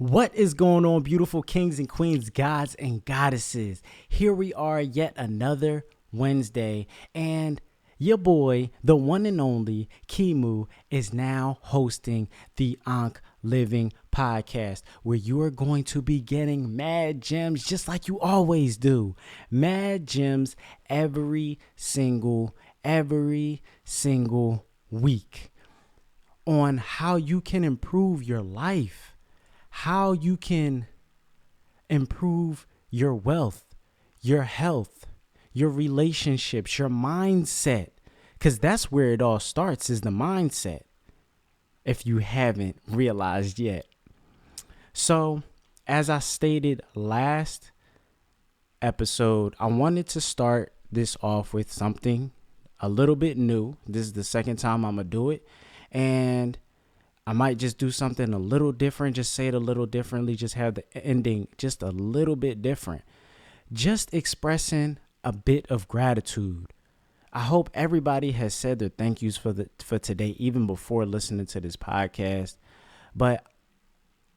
What is going on, beautiful kings and queens, gods and goddesses? Here we are, yet another Wednesday, and your boy, the one and only KiMu, is now hosting the Ankh Living Podcast, where you are going to be getting mad gems just like you always do. Mad gems every single week on how you can improve your life, how you can improve your wealth, your health, your relationships, your mindset, because that's where it all starts, is the mindset, if you haven't realized yet. So, as I stated last episode, I wanted to start this off with something a little bit new. This is the second time I'm going to do it, and I might just do something a little different, just say it a little differently, just have the ending just a little bit different. Just expressing a bit of gratitude. I hope everybody has said their thank yous for today, even before listening to this podcast. But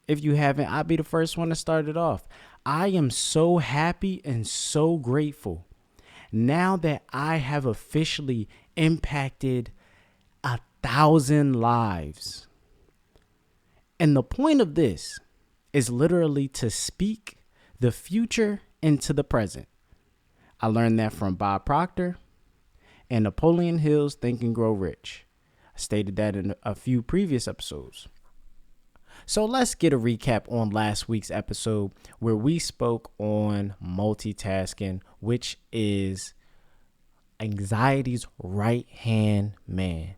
if you haven't, I'll be the first one to start it off. I am so happy and so grateful now that I have officially impacted 1,000 lives. And the point of this is literally to speak the future into the present. I learned that from Bob Proctor and Napoleon Hill's Think and Grow Rich. I stated that in a few previous episodes. So let's get a recap on last week's episode, where we spoke on multitasking, which is anxiety's right-hand man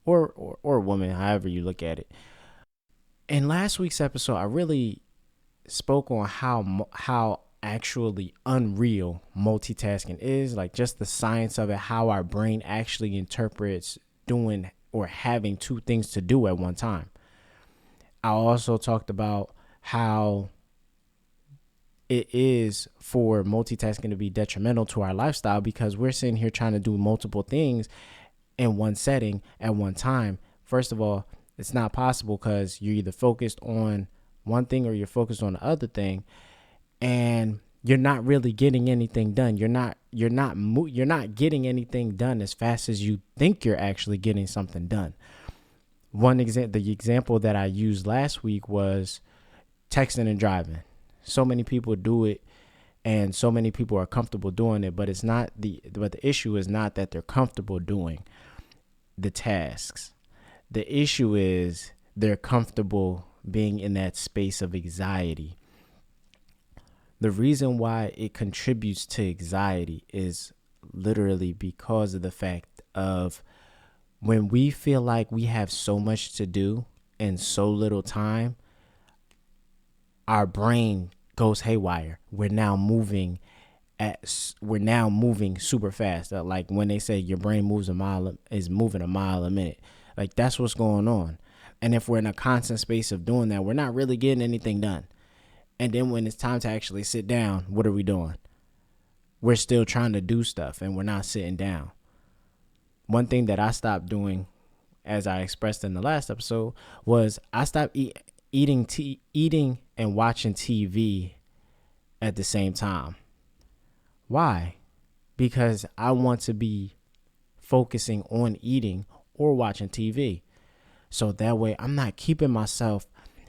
or woman, however you look at it. In last week's episode, I really spoke on how actually unreal multitasking is, like just the science of it, how our brain actually interprets doing or having two things to do at one time. I also talked about how it is for multitasking to be detrimental to our lifestyle, because we're sitting here trying to do multiple things in one setting at one time. First of all, it's not possible, because you're either focused on one thing or you're focused on the other thing, and you're not really getting anything done. You're not getting anything done as fast as you think you're actually getting something done. The example that I used last week was texting and driving. So many people do it, and so many people are comfortable doing it, but the issue is not that they're comfortable doing the tasks. The issue is they're comfortable being in that space of anxiety. The reason why it contributes to anxiety is literally because of the fact of when we feel like we have so much to do in so little time, our brain goes haywire. We're now moving super fast. Like when they say your brain is moving a mile a minute. Like, that's what's going on. And if we're in a constant space of doing that, we're not really getting anything done. And then when it's time to actually sit down, what are we doing? We're still trying to do stuff, and we're not sitting down. One thing that I stopped doing, as I expressed in the last episode, was I stopped eating and watching TV at the same time. Why? Because I want to be focusing on eating or watching TV. So that way I'm not keeping myself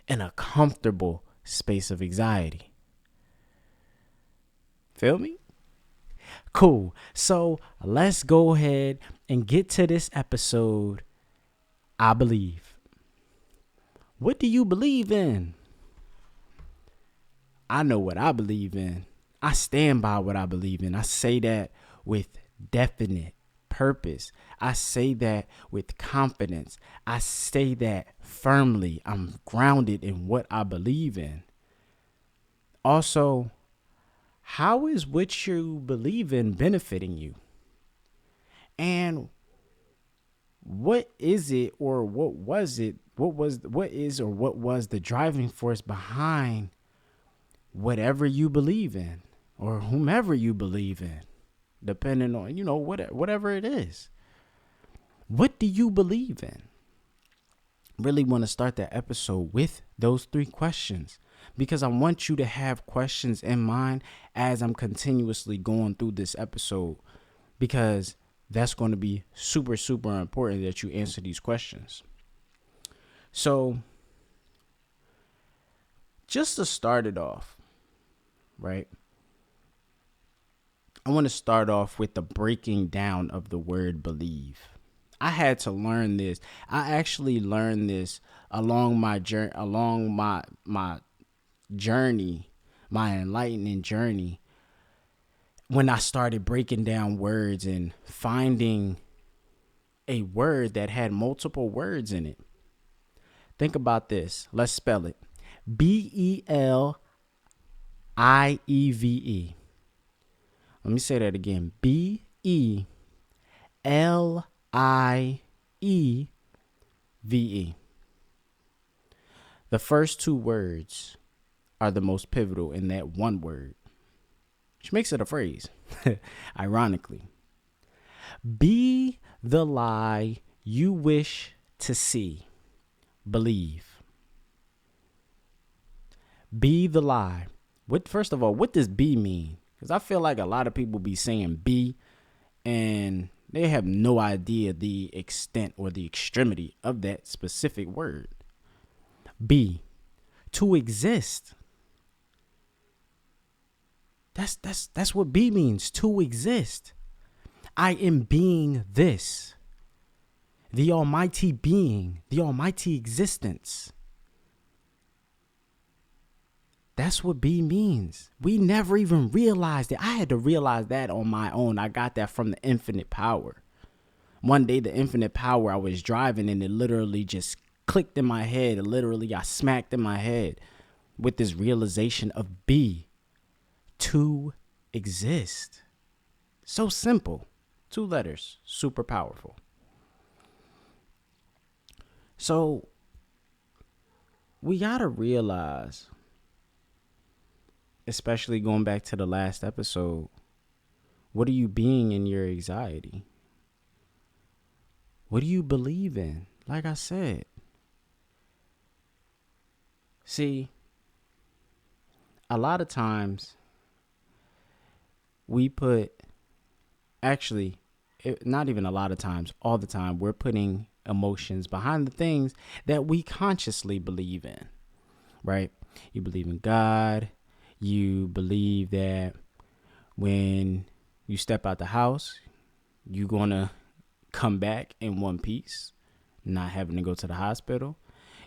in a comfortable space of anxiety. Feel me? Cool. So let's go ahead and get to this episode. I believe. What do you believe in? I know what I believe in. I stand by what I believe in. I say that with definite purpose. I say that with confidence. I say that firmly. I'm grounded in what I believe in. Also, how is what you believe in benefiting you? And what is it, or what was it? What is or what was the driving force behind whatever you believe in, or whomever you believe in, depending on, whatever it is. What do you believe in? Really want to start that episode with those three questions. because I want you to have questions in mind as I'm continuously going through this episode, because that's going to be super, super important that you answer these questions. So just to start it off, right? I want to start off with the breaking down of the word believe. I had to learn this. I actually learned this along my journey, my enlightening journey, when I started breaking down words and finding a word that had multiple words in it. Think about this. Let's spell it. Believe. Let me say that again. Believe. The first two words are the most pivotal in that one word, which makes it a phrase, ironically. Be the lie you wish to see. Believe. Be the lie. First of all, what does be mean? Because I feel like a lot of people be saying be, and they have no idea the extent or the extremity of that specific word. Be. To exist. That's what be means. To exist. I am being this. The almighty being. The almighty existence. That's what be means. We never even realized it. I had to realize that on my own. I got that from the infinite power. One day, the infinite power, I was driving and it literally just clicked in my head. Literally, I smacked in my head with this realization of be. To exist. So simple. 2 letters. Super powerful. So we got to realize, especially going back to the last episode, what are you being in your anxiety? What do you believe in? Like I said. See, a lot of times we put, actually, not even a lot of times, all the time, we're putting emotions behind the things that we consciously believe in, right? You believe in God. You believe that when you step out the house, you're going to come back in one piece, not having to go to the hospital.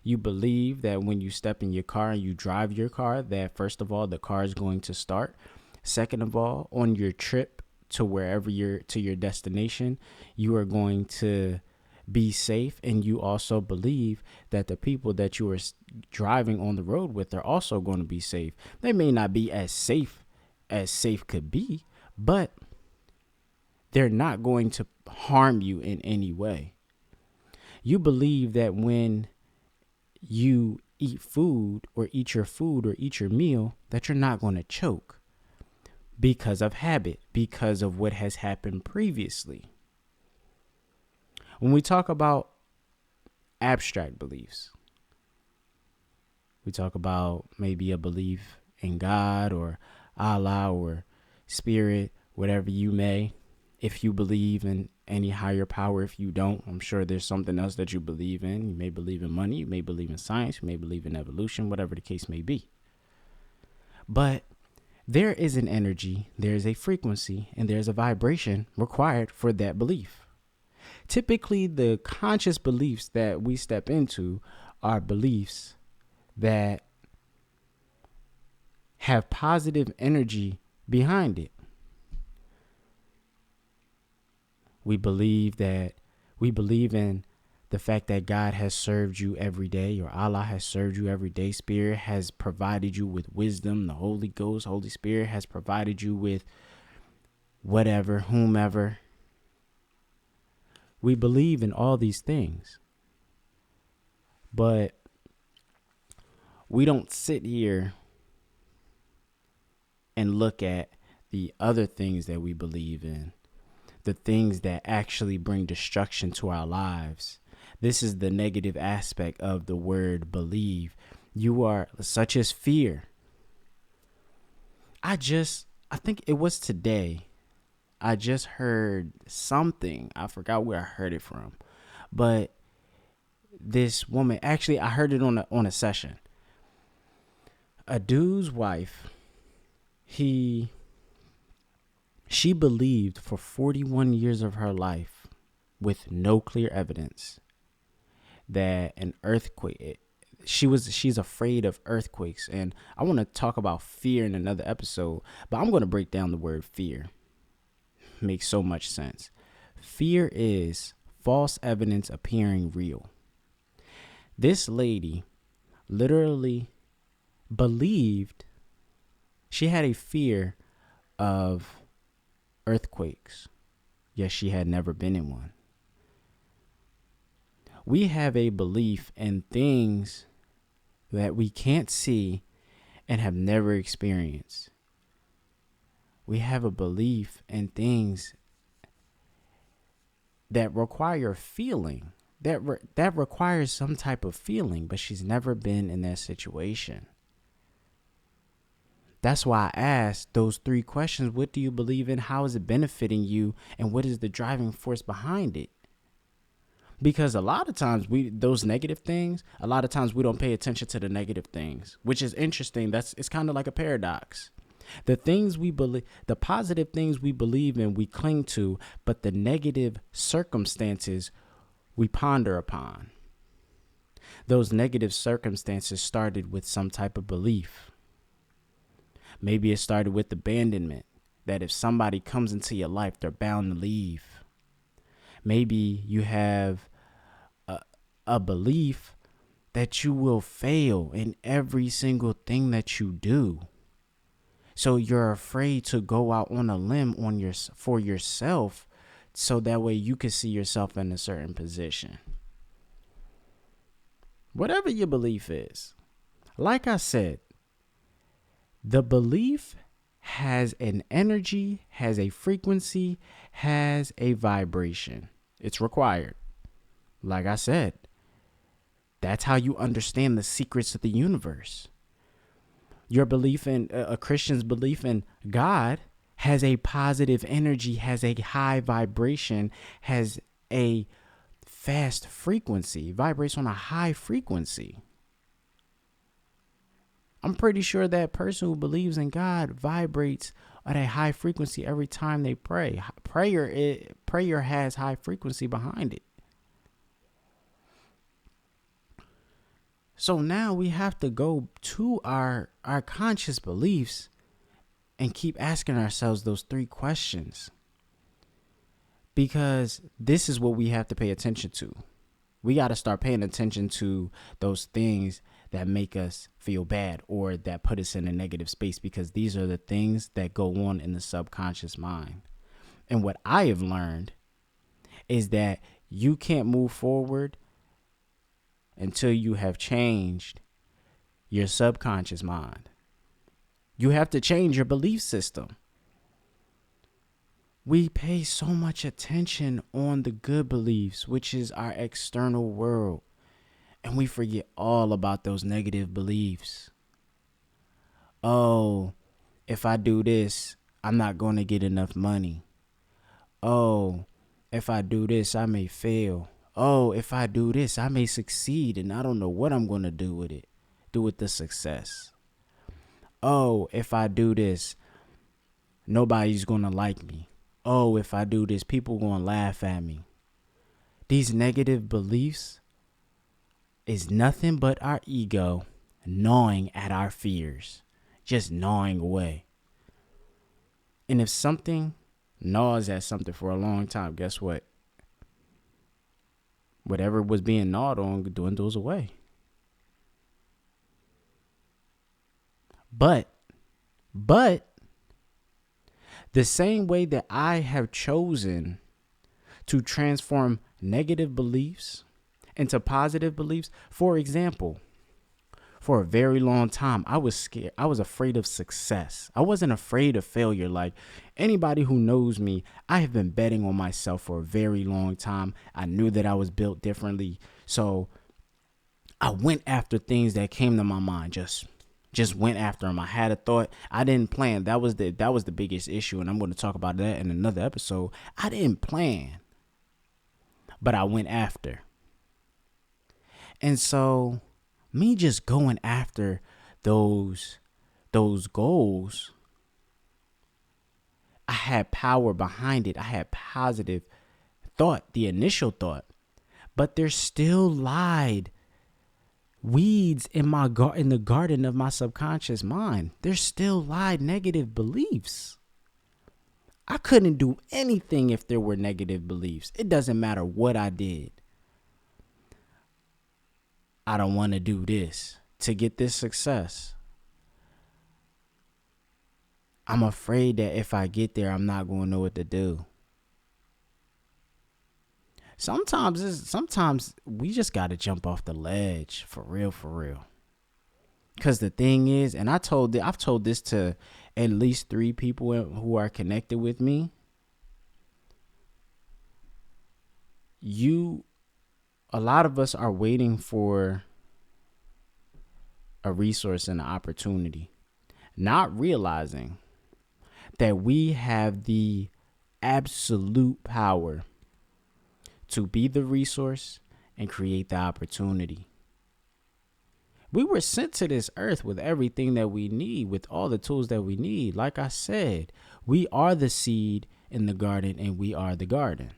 You believe that when you step in your car and you drive your car, that first of all, the car is going to start. Second of all, on your trip to wherever to your destination, you are going to be safe. And you also believe that the people that you are driving on the road with are also going to be safe. They may not be as safe could be, but they're not going to harm you in any way. You believe that when you eat food or eat your meal, that you're not going to choke because of habit, because of what has happened previously. When we talk about abstract beliefs, we talk about maybe a belief in God or Allah or spirit, whatever you may. If you believe in any higher power, if you don't, I'm sure there's something else that you believe in. You may believe in money, you may believe in science, you may believe in evolution, whatever the case may be. But there is an energy, there is a frequency, and there's a vibration required for that belief. Typically, the conscious beliefs that we step into are beliefs that have positive energy behind it. We believe in the fact that God has served you every day, or Allah has served you every day. Spirit has provided you with wisdom. The Holy Ghost, Holy Spirit has provided you with whatever, whomever. We believe in all these things. But we don't sit here and look at the other things that we believe in. The things that actually bring destruction to our lives. This is the negative aspect of the word believe. You are such as fear. I think it was today. I just heard something. I forgot where I heard it from. But this woman, actually I heard it on a session. A dude's wife, she believed for 41 years of her life with no clear evidence that an earthquake, she's afraid of earthquakes. And I want to talk about fear in another episode, but I'm going to break down the word fear. Makes so much sense. Fear is false evidence appearing real. This lady literally believed, she had a fear of earthquakes, yet she had never been in one. We have a belief in things that we can't see and have never experienced. We have a belief in things that require feeling, that requires some type of feeling, but she's never been in that situation. That's why I asked those 3 questions. What do you believe in? How is it benefiting you? And what is the driving force behind it? Because a lot of times those negative things, a lot of times we don't pay attention to the negative things, which is interesting. It's kind of like a paradox. The things we believe, the positive things we believe in, we cling to, but the negative circumstances we ponder upon. Those negative circumstances started with some type of belief. Maybe it started with abandonment, that if somebody comes into your life, they're bound to leave. Maybe you have a belief that you will fail in every single thing that you do. So you're afraid to go out on a limb for yourself, so that way you can see yourself in a certain position. Whatever your belief is, like I said, the belief has an energy, has a frequency, has a vibration. It's required. Like I said, that's how you understand the secrets of the universe. Your belief in a Christian's belief in God has a positive energy, has a high vibration, has a fast frequency, vibrates on a high frequency. I'm pretty sure that person who believes in God vibrates at a high frequency every time they pray. Prayer has high frequency behind it. So now we have to go to our conscious beliefs and keep asking ourselves those 3 questions. Because this is what we have to pay attention to. We got to start paying attention to those things that make us feel bad or that put us in a negative space, because these are the things that go on in the subconscious mind. And what I have learned is that you can't move forward until you have changed your subconscious mind. You have to change your belief system. We pay so much attention on the good beliefs, which is our external world, and we forget all about those negative beliefs. Oh, if I do this, I'm not going to get enough money. Oh, if I do this, I may fail. Oh, if I do this, I may succeed, and I don't know what I'm going to do with it. Do with the success. Oh, if I do this, nobody's going to like me. Oh, if I do this, people are going to laugh at me. These negative beliefs is nothing but our ego gnawing at our fears, just gnawing away. And if something gnaws at something for a long time, guess what? Whatever was being gnawed on dwindles away. But the same way that I have chosen to transform negative beliefs into positive beliefs, for example, for a very long time, I was scared. I was afraid of success. I wasn't afraid of failure. Like anybody who knows me, I have been betting on myself for a very long time. I knew that I was built differently. So I went after things that came to my mind. Just went after them. I had a thought. I didn't plan. That was the biggest issue, and I'm going to talk about that in another episode. I didn't plan, but I went after. And so me just going after those goals, I had power behind it. I had positive thought, the initial thought, but there still lied weeds in the garden of my subconscious mind. There still lied negative beliefs. I couldn't do anything if there were negative beliefs. It doesn't matter what I did. I don't want to do this to get this success. I'm afraid that if I get there, I'm not going to know what to do. Sometimes we just got to jump off the ledge for real. Because the thing is, and I've told this to at least 3 people who are connected with me. A lot of us are waiting for a resource and an opportunity, not realizing that we have the absolute power to be the resource and create the opportunity. We were sent to this earth with everything that we need, with all the tools that we need. Like I said, we are the seed in the garden and we are the garden.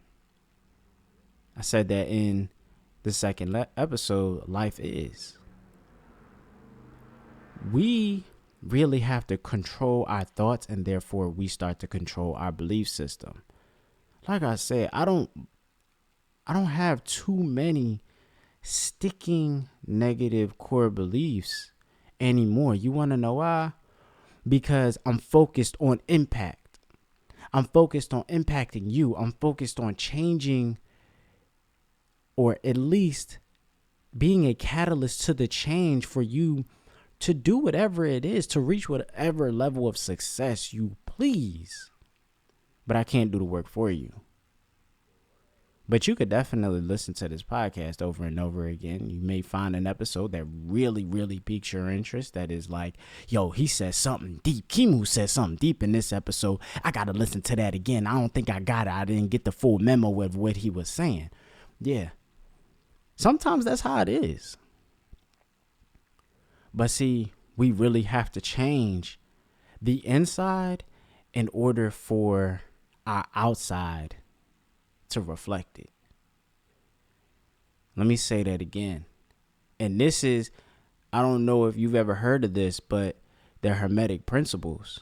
I said that in the second episode, Life Is. We really have to control our thoughts, and therefore we start to control our belief system. Like I said, I don't have too many sticking negative core beliefs anymore. You want to know why? Because I'm focused on impact. I'm focused on impacting you. I'm focused on changing, or at least being a catalyst to the change for you to do whatever it is, to reach whatever level of success you please. But I can't do the work for you. But you could definitely listen to this podcast over and over again. You may find an episode that really, really piques your interest. That is like, yo, he said something deep. KiMu said something deep in this episode. I got to listen to that again. I don't think I got it. I didn't get the full memo of what he was saying. Yeah. Sometimes that's how it is. But see, we really have to change the inside in order for our outside to reflect it. Let me say that again. And this is, I don't know if you've ever heard of this, but they're Hermetic principles.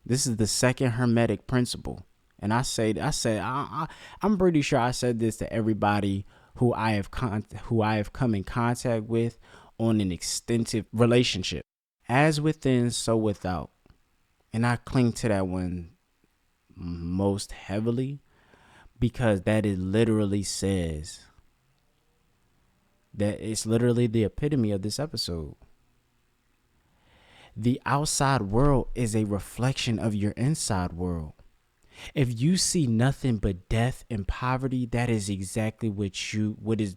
This is the second Hermetic principle. And I'm pretty sure I said this to everybody who I have come in contact with on an extensive relationship. As within, so without. And I cling to that one most heavily, because that it literally says that it's literally the epitome of this episode. The outside world is a reflection of your inside world. If you see nothing but death and poverty, that is exactly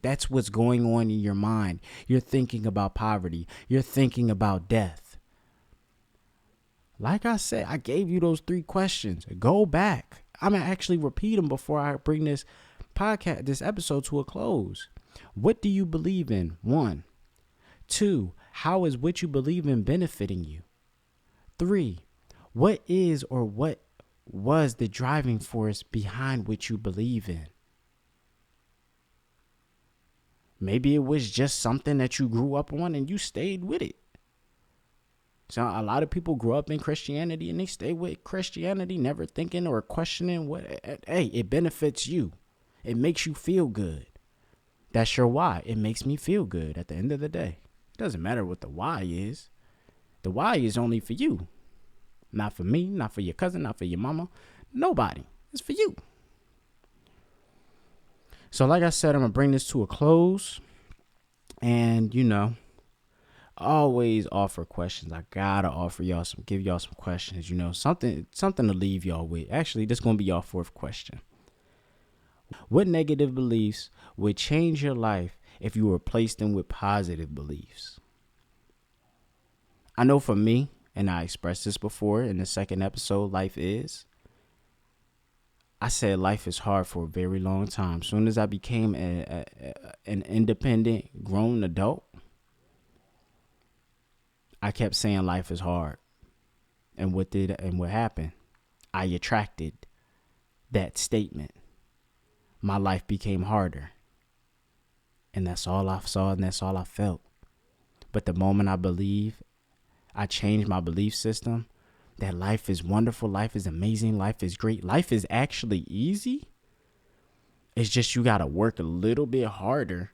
that's what's going on in your mind. You're thinking about poverty. You're thinking about death. Like I said, I gave you those 3 questions. Go back. I'm going to actually repeat them before I bring this episode to a close. What do you believe in? 1. 2, how is what you believe in benefiting you? 3, what is or what was the driving force behind what you believe in? Maybe it was just something that you grew up on and you stayed with it. So a lot of people grow up in Christianity and they stay with Christianity, never thinking or questioning it benefits you. It makes you feel good. That's your why. It makes me feel good at the end of the day. It doesn't matter what the why is. The why is only for you. Not for me, not for your cousin, not for your mama. Nobody. It's for you. So like I said, I'm going to bring this to a close. And, always offer questions. I got to give y'all some questions, something to leave y'all with. Actually, this is going to be y'all 4th question. What negative beliefs would change your life if you replace them with positive beliefs. I know for me, and I expressed this before in the second episode, I said life is hard for a very long time. As soon as I became an independent, grown adult, I kept saying life is hard. And what happened? I attracted that statement. My life became harder. And that's all I saw and that's all I felt. But the moment I changed my belief system, that life is wonderful, life is amazing, life is great, life is actually easy. It's just you got to work a little bit harder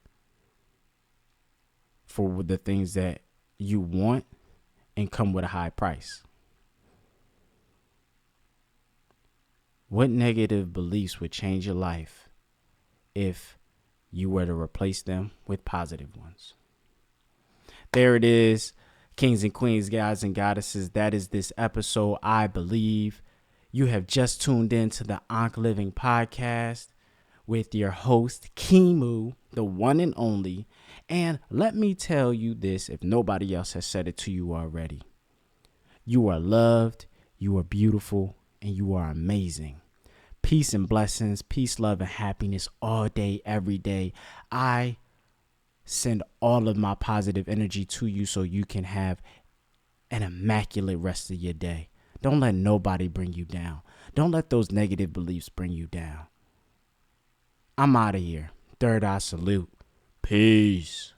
for the things that you want and come with a high price. What negative beliefs would change your life if you were to replace them with positive ones? There it is. Kings and queens, guys and goddesses, that is this episode. I believe you have just tuned in to the Ankh Living Podcast with your host, KiMu, the one and only. And let me tell you this, if nobody else has said it to you already. You are loved, you are beautiful, and you are amazing. Peace and blessings, peace, love, and happiness all day, every day. I send all of my positive energy to you so you can have an immaculate rest of your day. Don't let nobody bring you down. Don't let those negative beliefs bring you down. I'm out of here. Third eye salute. Peace.